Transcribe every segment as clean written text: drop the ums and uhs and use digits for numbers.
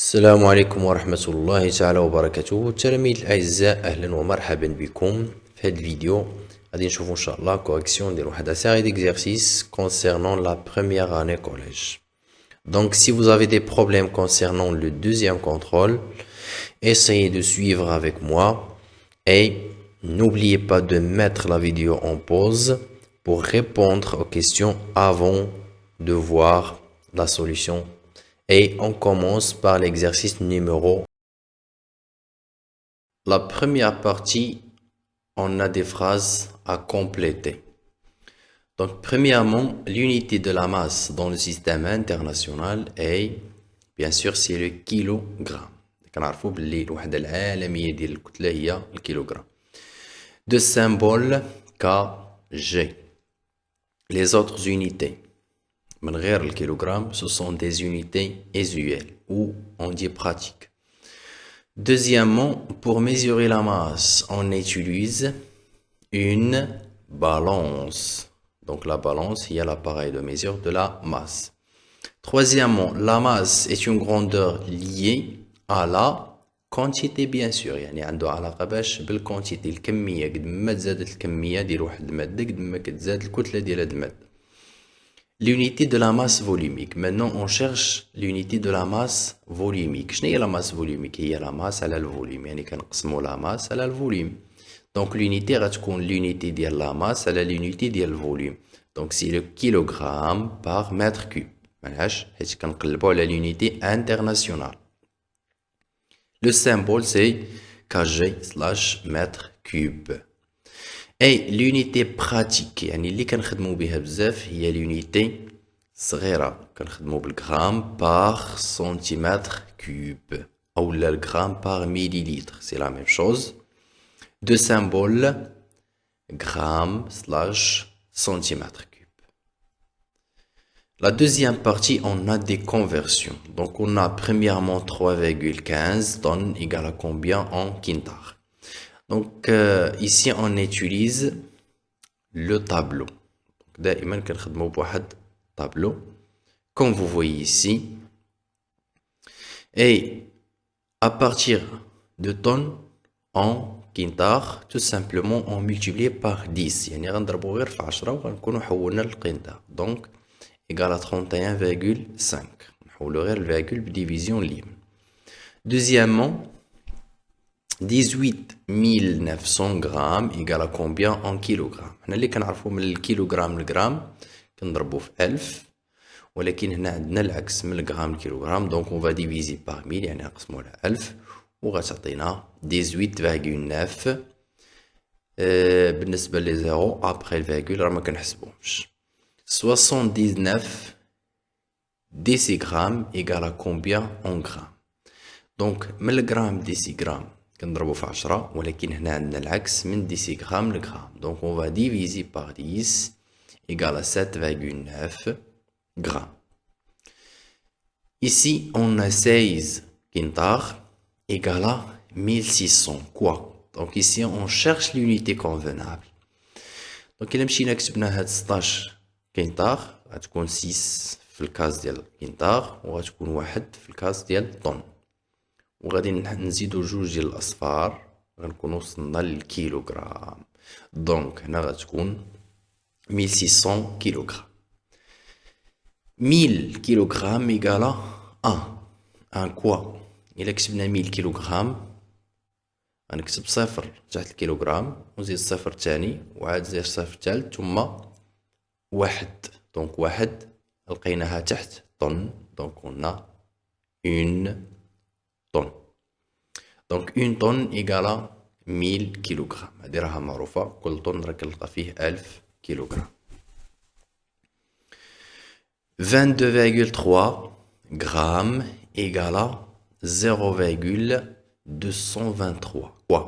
السلام عليكم ورحمة الله تعالى وبركاته. تلاميذ الأعزاء، أهلا ومرحبا بكم. في هذا الفيديو غادي نشوفو إن شاء الله correction ديال واحد série d'exercices concernant la première année collège. Donc si vous avez des problèmes concernant le deuxième contrôle, essayez de suivre avec moi et n'oubliez pas de mettre la vidéo en pause pour répondre aux questions avant de voir la solution. Et on commence par l'exercice numéro. La première partie, on a des phrases à compléter. Donc, premièrement, l'unité de la masse dans le système international est, bien sûr, c'est le kilogramme. كنعرفوا باللي الوحدة العالمية ديال الكتلة هي الكيلوغرام. De symbole kg. Les autres unités. من غير الكيلوغرام, ce sont des unités usuelles ou on dit pratiques. Deuxièmement, pour mesurer la masse, on utilise une balance. Donc la balance, il y a l'appareil de mesure de la masse. Troisièmement, la masse est une grandeur liée à la quantité bien sûr. يعني عنده علاقة باش بالكونتيتي الكمية. قد ما تزادت الكمية ديال واحد المادة قد ما كتزاد الكتلة ديال هاد المادة. L'unité de la masse volumique. Maintenant, on cherche l'unité de la masse volumique. شنو هي la masse volumique؟ هي la masse على الفوليوم. يعني كنقسموا la masse على الفوليوم. Donc l'unité غتكون l'unité ديال la masse على l'unité ديال الفوليوم. Donc c'est le kilogramme par mètre cube. معناش حيت كنقلبوا على l'unité internationale. Le symbole c'est kg/mètre cube. Et l'unité pratique, يعني اللي كنخدموا بها بزاف هي l'unité صغيرة. كنخدموا بالغرام par centimètre cube أو le gramme par millilitre. C'est la même chose. Deux symboles, gramme/centimètre cube. La deuxième partie, on a des conversions. Donc on a premièrement 3,15 tonnes égale à combien en quintar. Donc ici on utilise le tableau. دائما كنخدموا بواحد tableau comme vous voyez ici. Et à partir de tonnes en quintar, tout simplement on multiplie par 10. يعني غنضربوا غير في 10 وغنكونوا حولنا للقنطار. Donc égale à 31,5. نحولوا غير الفيرغول بديفيزيون libre. Deuxièmement, 18 900 grammes égale à combien en kilogrammes. هنا اللي كنعرفوا من الكيلوغرام للغرام كنضربوا في 1000 ولكن هنا عندنا العكس من الغرام للكيلوغرام. Donc on va diviser par 1000 يعني نقسموا على 1000 وغتعطينا 18,9. بالنسبة لي زيرو après الفيرغول راه ما كنحسبوهمش. 79 décigrammes égale à combien en grammes. Donc من الغرام décigramme كنضربو في 10 ولكن هنا عندنا العكس من décigramme لغرام. Donc on va diviser par 10 égale à 7,9 grammes. Ici on a 16 quintars égale à 1600 quoi. Donc ici on cherche l'unité convenable. Donc إلا مشينا كتبنا هاد 16 كينتار غتكون 6 في الكاس ديال كينتار وغتكون 1 في الكاس ديال طن. وغادي نزيدو جوج ديال الاصفار غنكونو وصلنا للكيلوغرام. دونك هنا غتكون 1600 كيلوغرام. 1000 كيلوغرام ايكالا 1 كوا. الا كتبنا 1000 كيلوغرام غنكتب صفر تحت الكيلوغرام ونزيد صفر تاني وعاد زيد صفر تالت ثم واحد. دونك واحد لقيناها تحت طن. دونك قلنا 1 tonne. Donc une tonne égale à 1000 kg. هذه راها معروفة. كل طن راه كنلقى فيه 1000 كيلوغرام. 22,3 grammes égale à 0,223 quoi.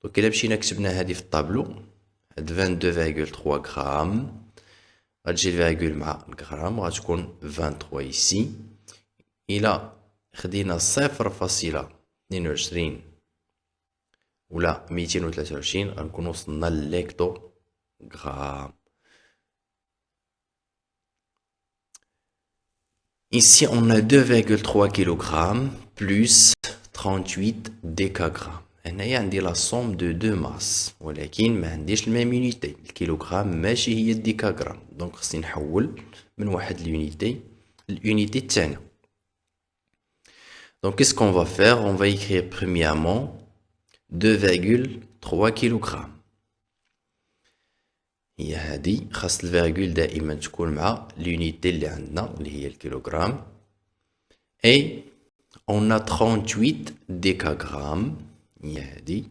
Donc إلا مشينا كتبنا هذه في الطابلو هاد 22,3 grammes غتجي الفيرغول مع الغرام غتكون 23 ici. إلا خدينا 0.22 ولا 223 غنكون وصلنا للهكتو غرام. Ici, on a 2,3 kg plus 38 décagrammes. هنايا عندي la somme de deux masses ولكن ما عنديش الميم unité. الكيلوغرام ماشي هي الديكاغرام. دونك خصني نحول من واحد l'unité l'unité الثانية. Donc qu'est-ce qu'on va faire? On va écrire premièrement 2,3 kg. هي هادي خاص الفيرغول دائما تكون مع l'unité اللي عندنا اللي هي الكيلوغرام. Et on a 38 décagrammes. هي هادي.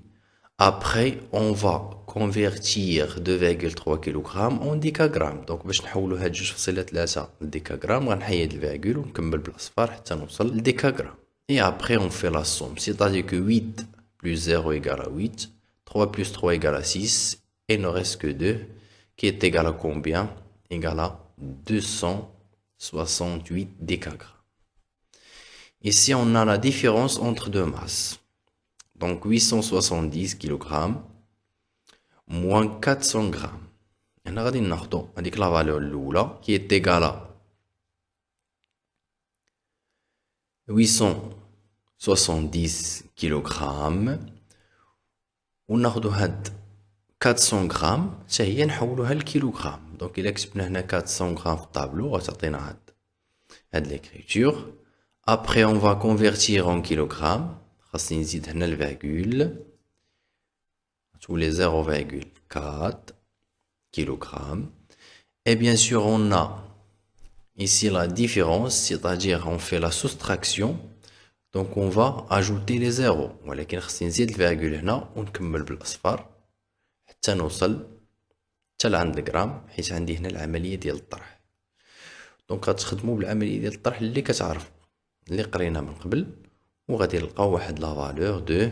Après on va convertir 2,3 kg en décagrammes. Donc باش نحولو هاد 2.3 ديكاغرام غنحيد الفيرغول ونكمل بالأصفار حتى نوصل للديكاغرام. Et après on fait la somme. C'est-à-dire que 8 plus 0 égale à 8. 3 plus 3 égale à 6. Et il ne reste que 2. Qui est égal à combien? Égal à 268 décagrammes. Ici, on a la différence entre deux masses. Donc, 870 kg moins 400 grammes. On a la valeur l'oula qui est égale à 870 kg. On a 400 grammes, c'est نحولوها لكيلوغرام. Donc إلا كتبنا هنا 400 grammes في الطابلو غتعطينا هاد l'écriture. Après on va convertir en kilogrammes. خاصني نزيد هنا الفيرغول. تولي 0,4 kilogramme. Et bien sûr on a ici la différence, c'est-à-dire on fait la soustraction. Donc on va ajouter les zéros. ولكن خاصني نزيد الفيرغول هنا ونكمل بالأصفار حتى نوصل حتى لعند الغرام حيت عندي هنا العملية ديال الطرح. دونك غتخدموا بالعملية ديال الطرح اللي كتعرفوا اللي قرينا من قبل وغادي نلقاو واحد لا فالور دو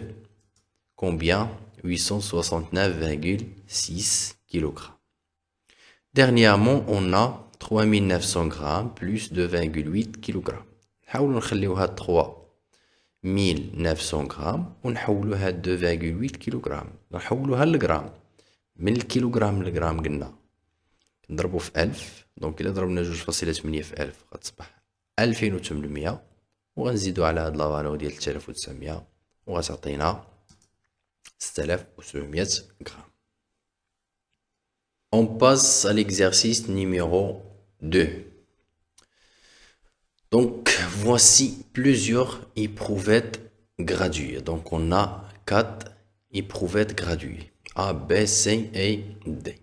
combien 869,6 kg. Dernièrement on a 3900 grammes plus 2,8 kg. نحاولوا نخليو هاد 3900 غرام ونحولوا هاد 2,8 كيلوغرام نحولوها للغرام. من الكيلوغرام للغرام قلنا نضربو في 1000. دونك إلا ضربنا 2.8 في 1000 غتصبح 2800 وغنزيدو على هاد لا فالور ديال 3900 وغتعطينا 6700 غرام. On passe à l'exercice numéro 2. Donc, voici plusieurs éprouvettes graduées. Donc, on a 4 éprouvettes graduées. A, B, C et D.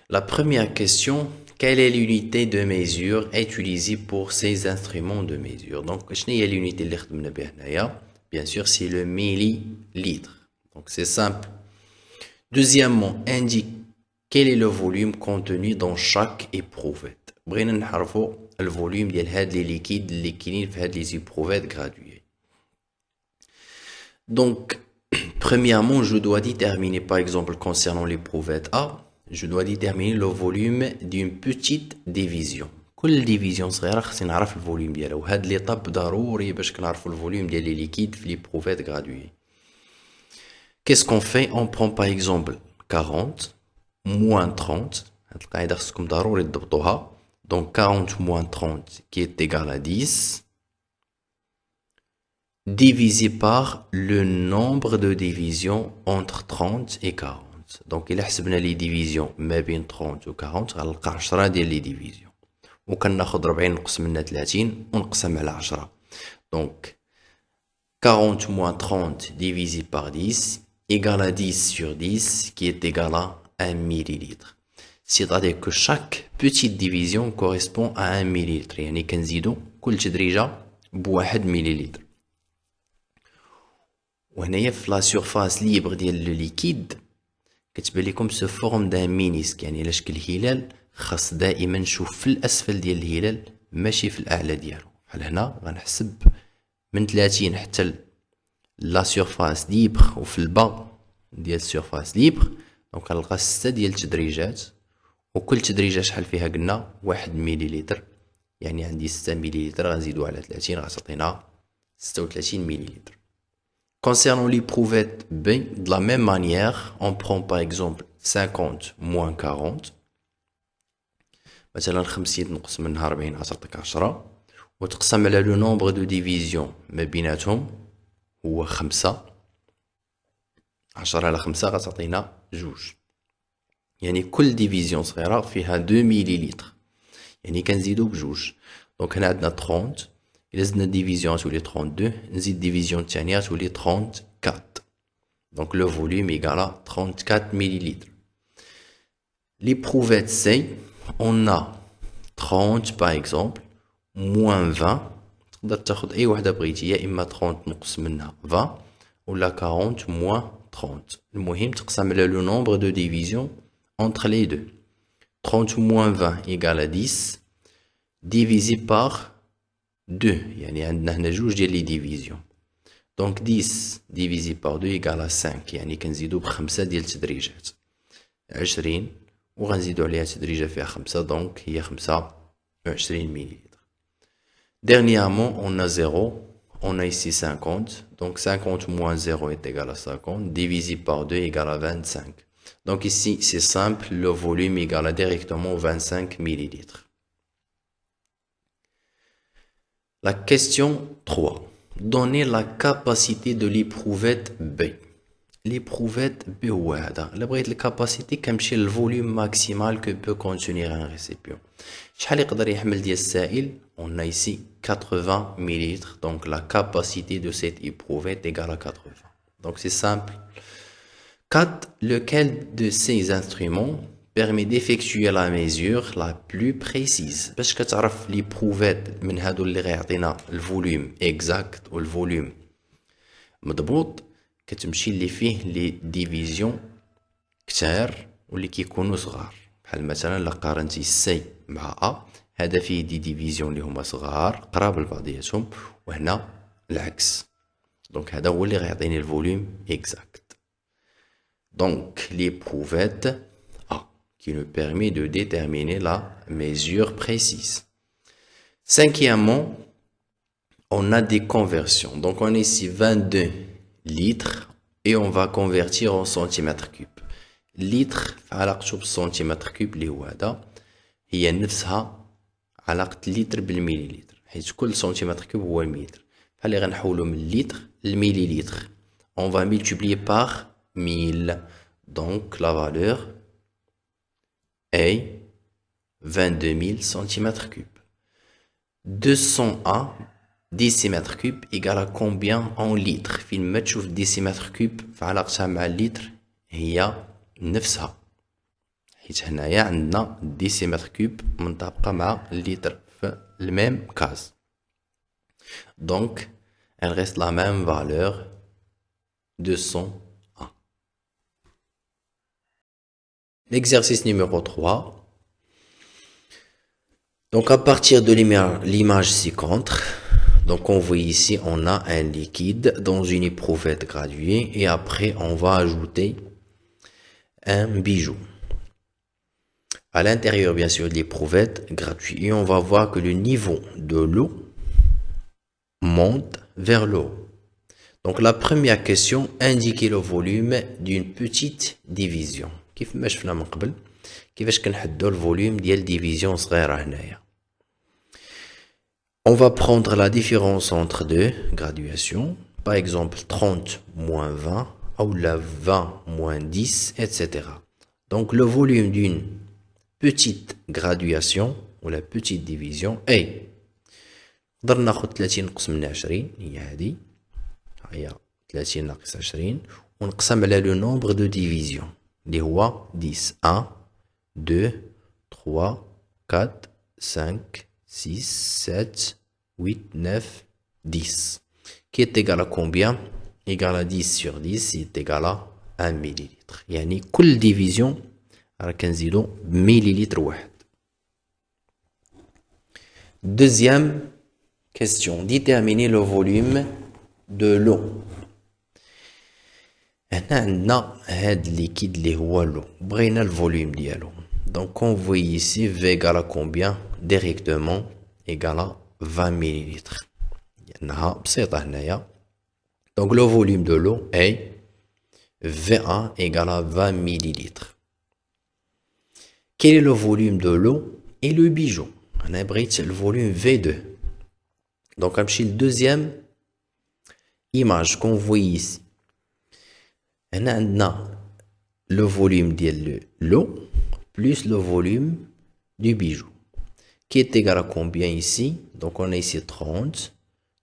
La première question, quelle est l'unité de mesure utilisée pour ces instruments de mesure? Donc, quelle est l'unité اللي خدمنا بها هنايا? Bien sûr, c'est le millilitre. Donc, c'est simple. Deuxièmement, indique quel est le volume contenu dans chaque éprouvette. بغينا نعرفوا الفوليوم ديال هاد لي ليكيد اللي كاينين في هاد لي éprouvette graduées. Donc, premièrement, je dois déterminer, par exemple, concernant l'éprouvette A, je dois déterminer le volume d'une petite division. كل ديفيزيون صغيرة خصني نعرف الفوليوم ديالها وهاد ليطاب ضروري باش كنعرفوا الفوليوم ديال لي ليكيد في l'éprouvette graduée. Qu'est-ce qu'on fait? On prend par exemple 40 moins 30. هاد القاعدة خصكم ضروري تضبطوها. Donc 40 moins 30 qui est égal à 10 divisé par le nombre de divisions entre 30 et 40. Donc إلا حسبنا لي ديفيزيون ما بين 30 و 40 غنلقى 10 ديال لي ديفيزيون وكناخد 40 نقسم منها 30 ونقسم على 10. Donc 40 moins 30 divisé par 10 égale à 10 sur 10 qui est égal à 1 millilitre. C'est-à-dire que chaque petite division correspond à 1 millilitre. يعني كنزيدو كل تدريجة بواحد مليلتر. وهنايا في لا سيرفاس ليبر ديال لو ليكيد كتبان لكم سو فورم دان مينيسك يعني على شكل هلال. خاص دائما نشوف في الاسفل ديال الهلال ماشي في الاعلى ديالو. بحال هنا غنحسب من 30 حتى لا سيرفاس ليبر وفي البا ديال السيرفاس ليبر. دونك غنلقى 6 ديال التدريجات وكل تدريجه شحال فيها قلنا 1 مليلتر. يعني عندي 6 مليلتر غنزيدو على 30 غتعطينا 36 مليلتر. Concernant l'éprouvette B, de la même manière, on prend par exemple 50 moins 40. مثلا 50 نقص منها 40 غتعطيك 10 وتقسم على le nombre de divisions ما بيناتهم هو 5. 10 على 5 غتعطينا 2. يعني كل ديفيزيون صغيرة فيها 2 مليلتر، يعني كنزيدو بجوج. دونك هنا عندنا 30، إلا زدنا ديفيزيون تولي 32، نزيد ديفيزيون الثانية تولي 34. دونك لو فوليوم يقالا 34 مليلتر. L'éprouvette C, on a 30 par exemple, moins 20. تقدر تاخد أي وحدة بغيتي، يا إما 30 نقص منها 20 ولا 40 moins 30. المهم تقسم على le nombre de divisions entre les deux. 30 moins 20 égale à 10 divisé par 2. يعني عندنا هنا جوج ديال لي ديفيزيون. دونك 10 divisé par 2 égale à 5. يعني كنزيدو بخمسة ديال التدريجات. 20 وغنزيدو عليها تدريجة فيها 5، دونك هي 25 مليلتر. Dernièrement, on a 0. On a ici 50. Donc 50 moins 0 est égal à 50. Divisé par 2 égale à 25. Donc ici, c'est simple. Le volume égale directement 25 millilitres. La question 3. Donnez la capacité de l'éprouvette B. L'éprouvette B هو هذا. إلا بغيت الكاباسيتي كنمشي للفوليوم ماكسيمال que peut contenir un récipient. شحال يقدر يحمل ديال السائل؟ On a ici 80 millilitres. Donc la capacité de cette éprouvette égale à 80. Donc c'est simple. 4. Lequel de ces instruments permet d'effectuer la mesure la plus précise؟ باش كتعرف l'éprouvette من هادو اللي غيعطينا الفوليوم exact و الفوليوم مضبوط، كتمشي اللي فيه لي ديفيزيون كتار واللي كيكونوا صغار. بحال مثلا الا قارنتي سي مع ا، هذا فيه دي ديفيزيون اللي هما صغار قراب لبعضياتهم، وهنا العكس. دونك هذا هو اللي غيعطيني الفوليوم exact. Donc l'éprouvette A qui nous permet de déterminer la mesure précise. Cinquièmement, on a des conversions. Donc on a ici 22 litres et on va convertir en centimètres cubes. litre علاقته بالسنتيمتر كوب اللي هو هذا هي نفسها علاقة الليتر بالمليلتر، حيث كل سنتيمتر كوب هو المليلتر. بحال اللي غنحولو من الليتر للمليلتر. On va multiplier par 1000. Donc la valeur est 22 000 cm3. 201 décimètres cubes égale à combien en litres؟ فين ما تشوف décimètre cube فعلاقتها مع الليتر هي نفسها، حيت هنايا عندنا décimètre cube منطبقة مع الليتر في الميم كاز. Donc elle reste la même valeur 201. L'exercice numéro 3. Donc à partir de l'image ci-contre, donc on voit ici on a un liquide dans une éprouvette graduée et après on va ajouter un bijou. À l'intérieur bien sûr de l'éprouvette graduée, et on va voir que le niveau de l'eau monte vers le haut. Donc la première question, indiquer le volume d'une petite division. كيف ما شفنا من قبل كيفاش كنحددو الفوليوم ديال ديفيزيون صغيره هنايا. On va prendre la différence entre deux graduations, par exemple 30 moins 20 ou la 20 moins 10, etc. Donc le volume d'une petite graduation ou la petite division est نقدر ناخد 30 نقص من 20 هي هذه، هي 30 ناقص 20 ونقسم على لو نومبر دو ديفيزيون اللي هو 10. 1 2 3 4 5 6 7 8 9 10 qui est égal à combien؟ égal à 10 sur 10 est égal à 1 millilitre. يعني كل ديفيزيون راه كنزيدو مليلتر واحد. Deuxième question, déterminer le volume de l'eau. هنا عندنا هاد الليكيد اللي هو لو، بغينا الفوليوم ديالو. Donc on voit ici V égale à combien؟ directement égale à 20 millilitres. لأنها بسيطة هنايا. Donc le volume de l'eau est V1 égale à 20 millilitres. Quel est le volume de l'eau et le bijou؟ أنا بغيت الفوليوم V2. Donc, le deuxième image qu'on voit ici. On a le volume de l'eau plus le volume du bijou, qui est égal à combien ici? Donc, on a ici 30,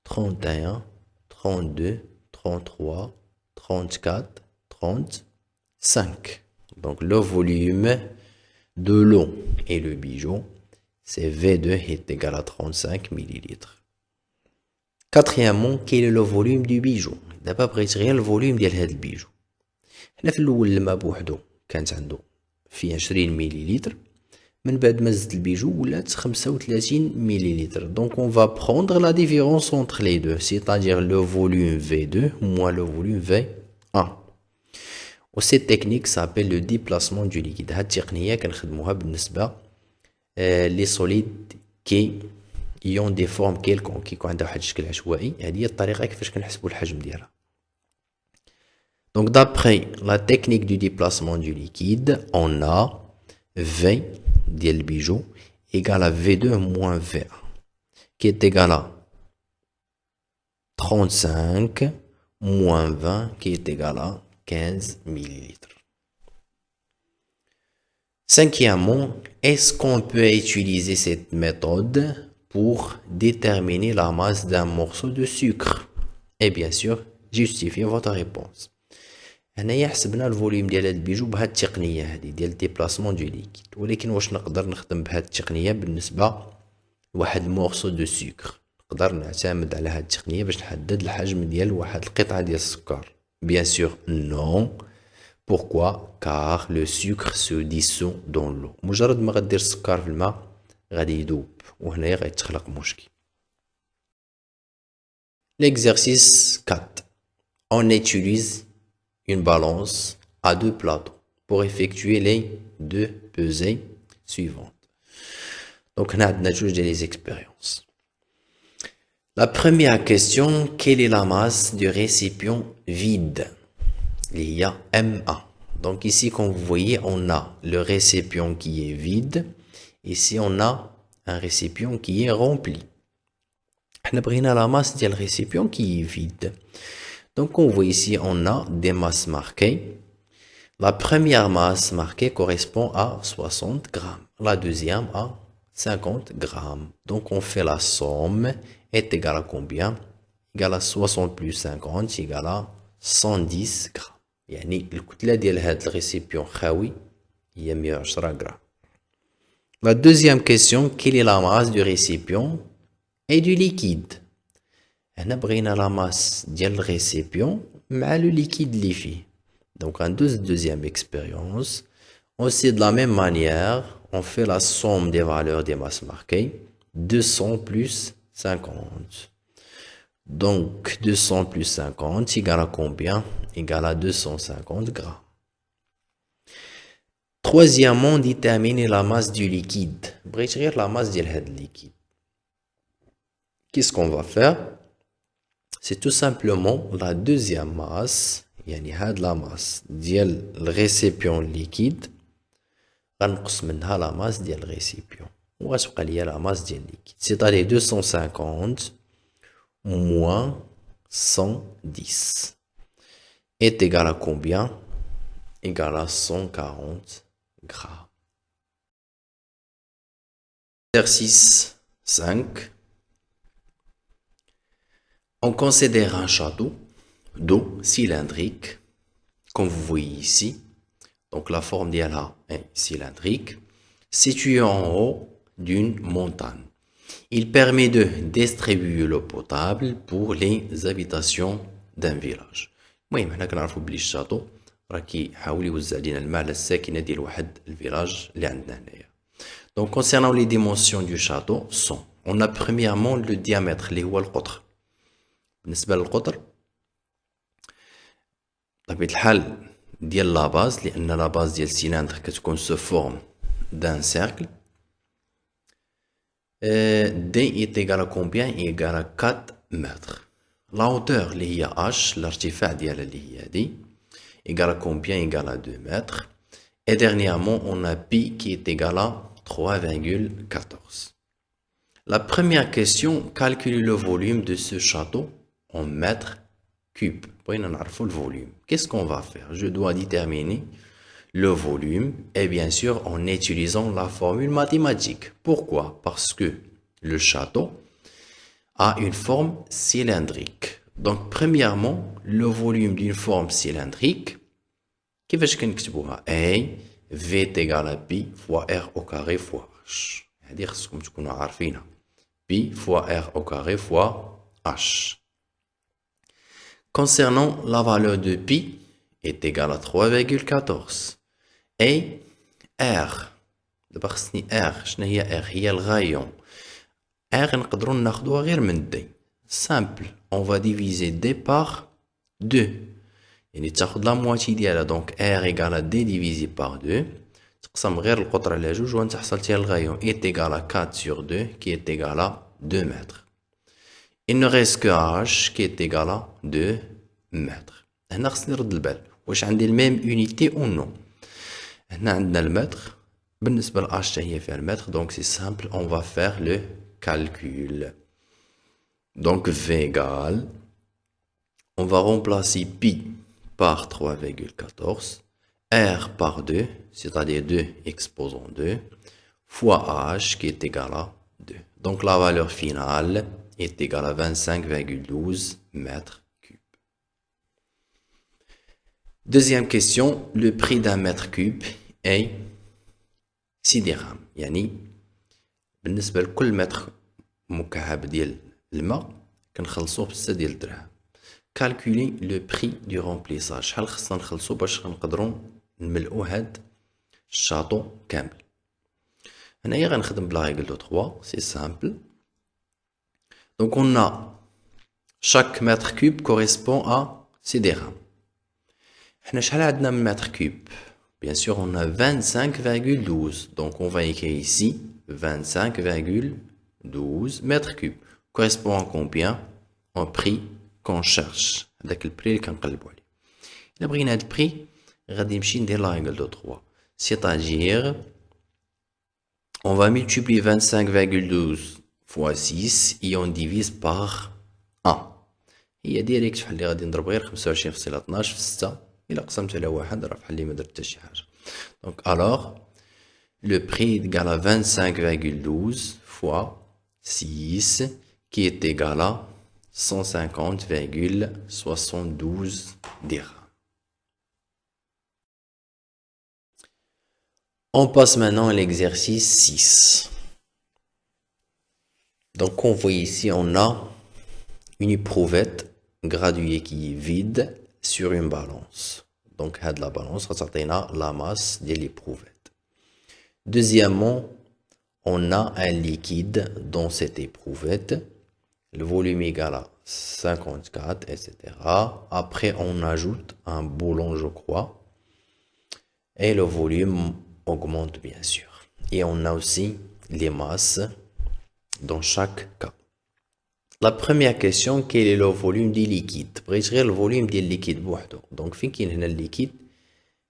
31, 32, 33, 34, 35. Donc, le volume de l'eau et le bijou, c'est V2 est égal à 35 millilitres. Quatrièmement, quel est le volume du bijou? D'abord, بغيت غير le volume ديال هذا البيجو. هنا في الأول الماء بوحدو كانت عنده فيه 20 مليلتر. من بعد ما زدت البيجو ولات 35 millilitres. Donc on va prendre la différence entre les deux, c'est-à-dire le volume V2 moins le volume V1. Cette technique s'appelle le déplacement du liquide. هاد التقنية كنخدموها بالنسبة les solides qui ont des formes quelconques كيكون عندها واحد الشكل عشوائي. هذه هي الطريقة كيفاش كنحسبوا الحجم ديالها. Donc d'après la technique du déplacement du liquide, on a V ديال البيجو égal à V2 moins V1 qui est égal à 35 moins 20 qui est égal à 15 millilitres. Cinquièmement, est-ce qu'on peut utiliser cette méthode pour déterminer la masse d'un morceau de sucre? Et bien sûr, justifiez votre réponse. هنايا حسبنا الفوليوم ديال هاد البيجو بهاد التقنيه هادي ديال الديبلاسمون دو ليكيد، ولكن واش نقدر نخدم بهاد التقنيه بالنسبه لواحد المورسو دو سكر؟ نقدر نعتمد على هاد التقنيه باش نحدد الحجم ديال واحد القطعه ديال السكر؟ بيان سور نو. بوركوا؟ كار لو سكر سو ديسو دون لو. مجرد ما غدير السكر في الماء غادي يذوب، وهنايا غيتخلق مشكل. L'exercice 4. On utilise une balance à deux plateaux pour effectuer les deux pesées suivantes. Donc, on a des expériences. La première question, quelle est la masse du récipient vide? Il y a MA. Donc ici, comme vous voyez, on a le récipient qui est vide. Ici, on a un récipient qui est rempli. On a la masse du récipient qui est vide. Donc, on voit ici, on a des masses marquées. La première masse marquée correspond à 60 grammes. La deuxième à 50 grammes. Donc, on fait la somme est égale à combien? Égale à 60 plus 50 égale à 110 grammes. يعني الكتلة ديال هذا الريسيبيون خاوي هي 110 غرام. La deuxième question, quelle est la masse du récipient et du liquide? هنا بغينا la masse ديال الريسيبيون مع le liquide اللي فيه. Donc en deuxième expérience, aussi de la même manière, on fait la somme des valeurs des masses marquées. 200 plus 50. Donc 200 plus 50 égale à combien? Égale à 250 grammes. Troisièmement, déterminer la masse du liquide. بغيت غير la masse ديال هذا liquide. Qu'est-ce qu'on va faire? C'est tout simplement la deuxième masse, يعني هاد la masse ديال الريسيبيون liquide غنقص منها la masse ديال الريسيبيون وغتبقى ليا la masse ديال liquide. C'est-à-dire 250 moins 110 est égal à combien? Égal à 140 grammes. Exercice 5. On considère un château d'eau cylindrique, comme vous voyez ici. Donc la forme d'IA est cylindrique, situé en haut d'une montagne. Il permet de distribuer l'eau potable pour les habitations d'un village. المهم حنا كنعرفوا بلي الشاطو راه كيحاول يوزع لينا الماء على الساكنه ديال واحد الفيلاج اللي عندنا هنايا. Donc concernant les dimensions du château sont, on a premièrement le diamètre اللي هو القطر. بالنسبه للقطر بطبيعه الحال ديال لا باز، لان لا باز ديال السيلندر كتكون سو فورم دان سيركل. D est égal à combien? Égal à 4 mètres. La hauteur اللي هي H, l'ارتفاع ديالها اللي هي دي égal à combien? Égal à 2 mètres. Et dernièrement, on a pi qui est égal à 3,14. La première question, calculer le volume de ce château en mètres cubes. Le volume. Qu'est-ce qu'on va faire? Je dois déterminer le volume et bien sûr en utilisant la formule mathématique. Pourquoi? Parce que le château a une forme cylindrique. Donc premièrement, le volume d'une forme cylindrique, كيفاش كنكتبوها؟ A V est égal à Pi fois R au carré fois H. هذه خصكم تكونوا عارفينها. Pi fois R au carré fois H. Concernant la valeur de Pi est égale à 3,14. Et R. دابا خصني R. شنو هي R؟ هي الغايون. R نقدروا ناخذوها غير من D. Simple. On va diviser D par 2. يعني تاخذ لا مواتي ديالها. Donc R égale à D divisé par 2. تقسم غير القطر على جوج وانت حصلتي على الغايون. Est égal à 4 sur 2 qui est égal à 2 mètres. Il ne reste que H qui est égal à 2 mètres. هنا خصني نرد البال. واش عندي الميم unité ou non؟ هنا عندنا المتر. بالنسبة ل H هي فيها المتر. Donc c'est simple. On va faire le calcul. Donc V égale. On va remplacer pi par 3,14. R par 2, c'est-à-dire 2 exposant 2, fois H qui est égal à 2. Donc la valeur finale est égale à 25,12 mètres cubes. Deuxième question, le prix d'un mètre cube est 6 dirhams. يعني بالنسبة لكل متر مكعب ديال الماء كنخلصوه ب6 ديال الدرهم. Calculer le prix du remplissage. شحال خصنا نخلصو باش نقدروا نملؤوا هاد الشاطو كامل. هنايا غنخدم بلا règle de 3, c'est simple. Donc on a chaque mètre cube correspond à 6 dirhams. حنا شحال عندنا من mètre cube? Bien sûr, on a 25,12. Donc on va écrire ici 25,12 mètres cubes. Correspond à combien? En prix qu'on cherche. هذاك البري اللي كنقلبوا عليه. إلا بغينا هاد البري غادي نمشي ندير لا règle de 3. C'est-à-dire on va multiplier 25,12 fois 6 et on divise par 1. هي ديريكت بحال اللي غادي نضرب غير 25.12 في 6. إلا قسمت على 1 راه بحال اللي ما درت حتى شي حاجة. Donc alors le prix est égal à 25,12 fois 6 qui est égal à 150,72 dirhams. On passe maintenant à l'exercice 6. Donc on voit ici, on a une éprouvette graduée qui est vide sur une balance. Donc de la balance, on a la masse de l'éprouvette. Deuxièmement, on a un liquide dans cette éprouvette. Le volume égal à 54, etc. Après, on ajoute un boulon, je crois. Et le volume augmente, bien sûr. Et on a aussi les masses dans chaque cas. La première question, quel est le volume du liquide? بغيت le volume du liquide بوحدو. Donc, فين كاين هنا الليكيد؟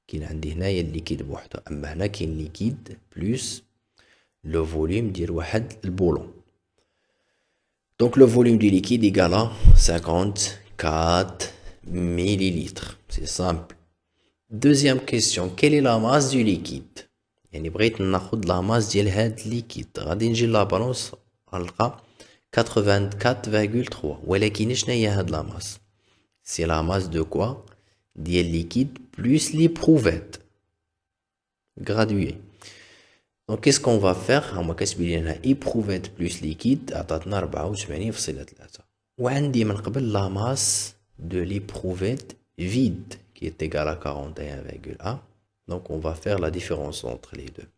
كاين عندي هنايا الليكيد بوحدو. أما هنا كاين الليكيد plus le volume ديال واحد البولون. Donc le volume du liquide égale à 54 millilitres. C'est simple. Deuxième question, quelle est la masse du liquide? يعني بغيت ناخذ la masse ديال هاد liquide. غادي نجي لا بالونس غنلقى 84,3. ولكن شنو هي هاد la masse? C'est la masse de quoi? ديال liquide plus l'éprouvette graduée. Donc qu'est-ce qu'on va faire? هما كتبين لي هنا éprouvette plus liquide عطاتنا 84.3. وعندي من قبل la masse de l'éprouvette vide qui est égale à 41,1. Donc on va faire la différence entre les deux.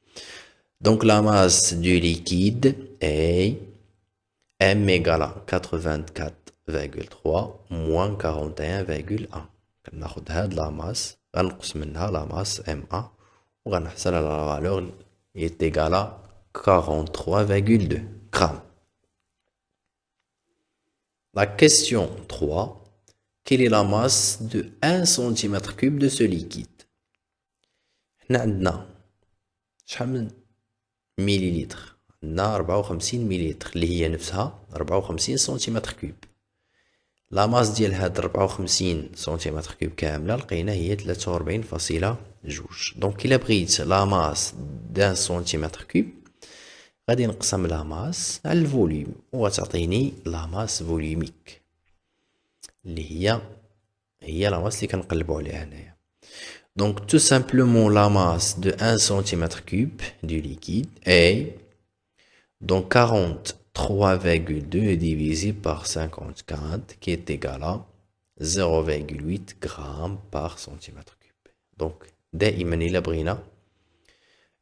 Donc la masse du liquide est M égale à 84,3 moins 41,1. كناخذ هاد la masse غنقص منها la masse MA وغنحصل على la valeur est égal à 43,2 grammes. La question 3. Quelle est la masse de 1 cm3 de ce liquide? Nous avons شحال من millilitres. عندنا 54 مليلتر اللي هي نفسها 54 سنتيمتر كوب. لا ماس ديال هاد 54 سنتيمتر كوب كامله لقينا هي 43.2. دونك الا بغيت لا ماس دان سنتيمتر كوب غادي نقسم لا ماس على الفوليوم وغتعطيني لا ماس فوليوميك اللي هي لا ماس اللي كنقلبوا عليها هنايا. Donc tout simplement la masse de 1 cm3 du liquide est donc 43,2 divisé par 54 qui est égal à 0,8 grammes par centimètre cube. Donc دائما إلا بغينا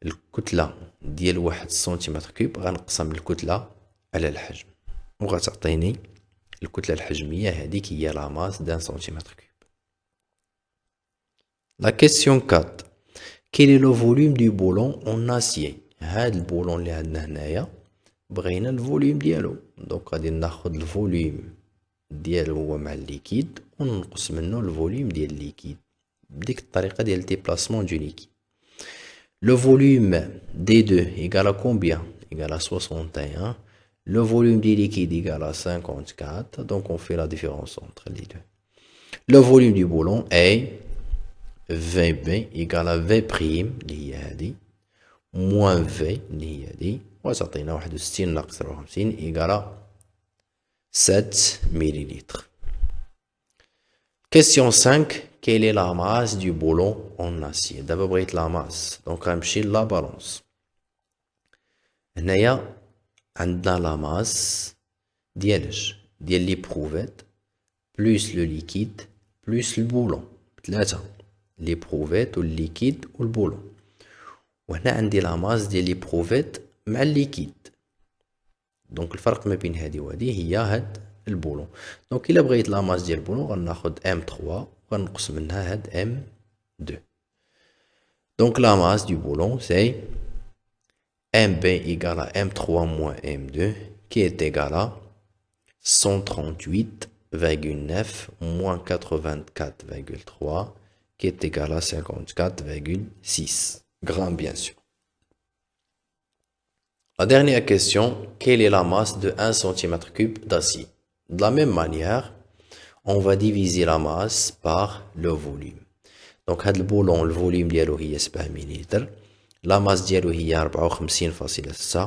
الكتلة ديال 1 سنتيمتر كوب غنقسم الكتلة على الحجم وغتعطيني الكتلة الحجمية هذيك هي لا ماس دان سنتيمتر كوب. La question 4. Quel est le volume du boulon en acier? هاد البولون اللي عندنا هنايا بغينا الفوليوم ديالو، دونك غادي ناخد الفوليوم ديالو هو مع الليكيد وننقص منه الفوليوم ديال الليكيد بديك الطريقة ديال الديبلاسمون دو ليكيد. Le volume D2 égale à combien? Égale à 61. Le volume du liquide égale à 54. Donc on fait la différence entre les deux. Le volume du boulon est VB égale à V prime اللي هي هادي moins V اللي هي هادي وتعطينا 61 ناقص 54 égale à 7 millilitres. Question 5. Quelle est la masse du boulon en acier? دابا بغيت la masse donc غنمشي لا بالونس. هنايا عندنا la masse ديال لي بروفيت بلوس لو ليكيد بلوس البولون ثلاثة لي بروفيت والليكيد والبولون. وهنا عندي لا ماس ديال لي بروفيت مع الليكيد دونك الفرق ما بين هذه وهذه هي هاد البولون. دونك الا بغيت لا ماس ديال البولون غناخد M3 وغنقص منها هاد M2. دونك لا ماس دو بولون سي MB égale à M3 moins M2 qui est égal à 138,9 moins 84,3 qui est égal à 54,6 grammes bien sûr. La dernière question, quelle est la masse de 1 cm3 d'acier? De la même manière, on va diviser la masse par le volume. Donc هاد البولون الفوليوم ديالو هي 7 مليلتر، لا ماس ديالو هي 54.6،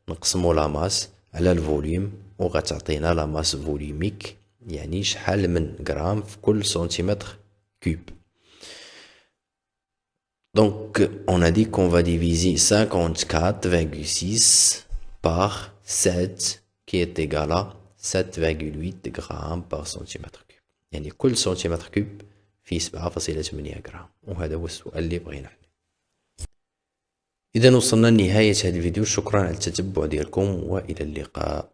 نقسمو لا ماس على الفوليوم وغتعطينا لا ماس فوليوميك يعني شحال من غرام في كل سنتيمتر كوب. Donc, on a dit qu'on va diviser 54,6 par 7 qui est égal à 7,8 grammes par centimètre cube. يعني كل سنتيمتر كوب فيه 7.8 غرام. وهذا هو السؤال اللي بغينا حنا. إذا وصلنا لنهاية هذا الفيديو، شكرا على التتبع ديالكم وإلى اللقاء.